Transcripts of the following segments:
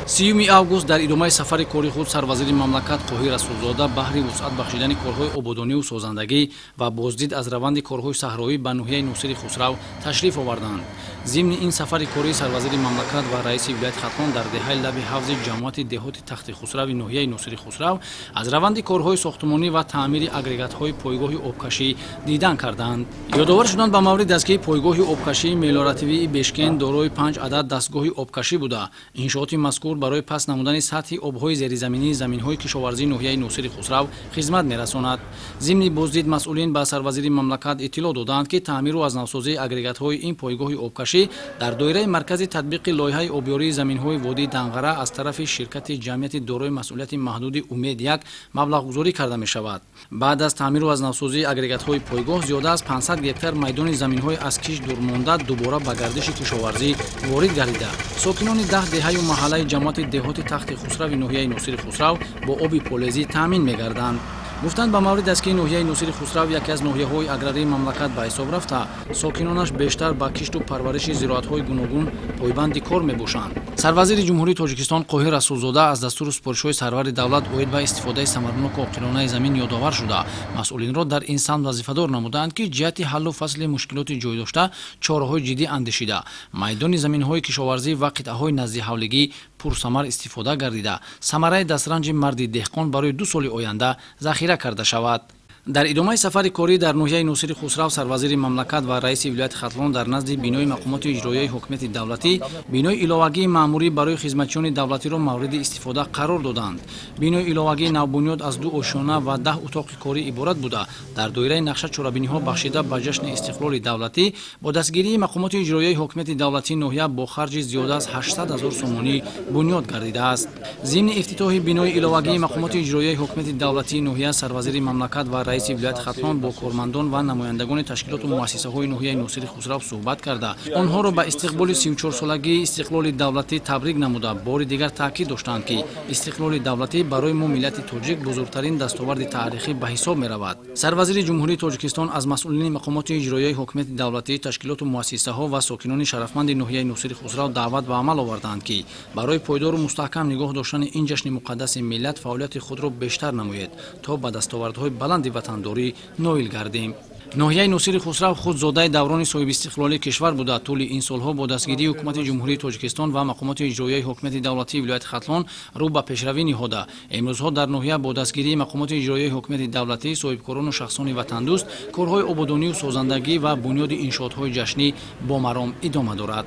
30 август дар идомаи сафари кори худ сарвазири мамлакат Қоҳир Расулзода баҳри вусъат бахшидани корҳои ободониву созандагӣ ва боздид аз раванди корҳои саҳроӣ ба ноҳияи Носири Хусрав ташриф оварданд. Зимни ин сафари кории сарвазири мамлакат ва раиси вилояти Хатлон дар деҳаи лаби ҳавзи ҷамоати деҳоти Тахти Хусрави ноҳияи Носири Хусрав аз раванди корҳои сохтмонӣ ва таъмири агрегатҳои пойгоҳи обкашӣ дидан карданд. Ёдовар шуданд ба маври дастгири пойгоҳи обкашии Мелоративии Бешкен дорои 5 адад дастгоҳи обкашӣ буда, иншооти мазкур барои паст намудани сатҳи обҳои зеризаминии заминҳои кишоварзии ноҳияи Носири Хусрав хизмат мерасонад. Зимни боздид масъулин ба сарвазири мамлакат иттилоъ доданд, ки таъмиру азнавсозии агрегатҳои ин пойгоҳи обкашӣ дар доираи маркази татбиқи лоиҳаи обёрии заминҳои водии Данғара аз тарафи ширкати ҷамъияти дорои масъулияти маҳдуди Умед-1 маблағгузорӣ карда мешавад. Баъд аз таъмиру азнавсозии агрегатҳои пойгоҳ зиёда аз 500 гектар майдони заминҳои аз киш дурмонда дубора ба гардиши кишоварзӣ ворид гардида, сокинони 10 деҳаю маҳаллаи ҷамоати деҳоти Тахти Хусрави ноҳияи Носири Хусрав бо оби полезӣ таъмин мегарданд. Гуфтанд ба маври дастгирии ноҳияи Носири Хусрав яке аз ноҳияҳои аграрии мамлакат ба ҳисоб рафта, сокинонаш бештар ба кишту парвариши зироатҳои гуногун пойбанди кор мебошанд. Сарвазири ҷумҳурии Тоҷикистон Қоҳир Расулзода аз дастуру супоришҳои сарвари давлат оид ба истифодаи самараноку оқилонаи замин ёдовар шуда, масъулинро дар ин самт вазифадор намуданд, ки ҷиҳати ҳаллу фасли мушкилоти ҷойдошта чораҳои ҷиддӣ андешида, майдони заминҳои кишоварзӣ ва қитъаҳои назди ҳавлигӣ пурсамар истифода гардида, самараи дастранҷи марди деҳқон барои 2 соли оянда захира карда шавад. Дар идомаи сафари корӣ дар ноҳияи Носири Хусрав сарвазири мамлакат ва раиси вилояти Хатлон дар назди бинои мақомоти иҷроияи ҳокимияти давлатӣ бинои иловагии маъмурӣ барои хизматчиёни давлатиро мавриди истифода қарор доданд. Бинои иловагии навбунёд аз 2 ошёна ва 10 утоқи корӣ иборат буда, дар доираи нақша чорабиниҳо бахшида ба ҷашни истиқлоли давлатӣ бо дастгирии мақомоти иҷроияи ҳокимияти давлатӣ ноҳия бо харҷи зиёда аз 800 000 сомонӣ бунёд гардидааст. Зимни ифтитоҳи бинои иловагии мақомоти иҷроияи ҳокимияти давлатии ноҳия сарвазири мамлакат ва раиси вилояти Хатлон бо кормандон ва намояндагони ташкилоту муассисаҳои ноҳияи Носири Хусрав суҳбат карда, онҳоро ба истиқболи 34-солагии истиқлоли давлатӣ табрик намуда, бори дигар таъкид доштанд, ки истиқлоли давлатӣ барои мо миллати тоҷик бузургтарин дастоварди таърихӣ ба ҳисоб меравад. Сарвазири ҷумҳурии Тоҷикистон аз масъулини мақомоти иҷроияи ҳокимияти давлатӣ, ташкилоту муассисаҳо ва сокинони шарафманди ноҳияи Носири Хусрав даъват ба амал оварданд, ки барои пойдору мустаҳкам нигоҳ доштани ин ҷашни муқаддаси миллат фаъолияти худро бештар намоед, то ба дастовардҳои баланди ватандорӣ ноил гардем. ноҳияи Носири Хусрав худ зодаи даврони соҳибистиқлолии кишвар буда, тӯли ин солҳо бо дастгирии ҳукумати ҷумҳурии Тоҷикистон ва мақомоти иҷроияи ҳокимияти давлатии вилояти Хатлон рӯ ба пешравӣ ниҳода, имрӯзҳо дар ноҳия бо дастгирии мақомоти иҷроияи ҳокимияти давлатӣ, соҳибкорону шахсони ватандӯст, корҳои ободониву созандагӣ ва бунёди иншоотҳои ҷашнӣ бо маром идома дорад.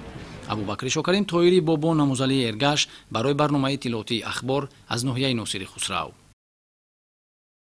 Абубакри Шокарим, Тоири Бобо, Намузалии Эргаш барои барномаи иттилоотии ахбор аз ноҳияи Носири Хусрав.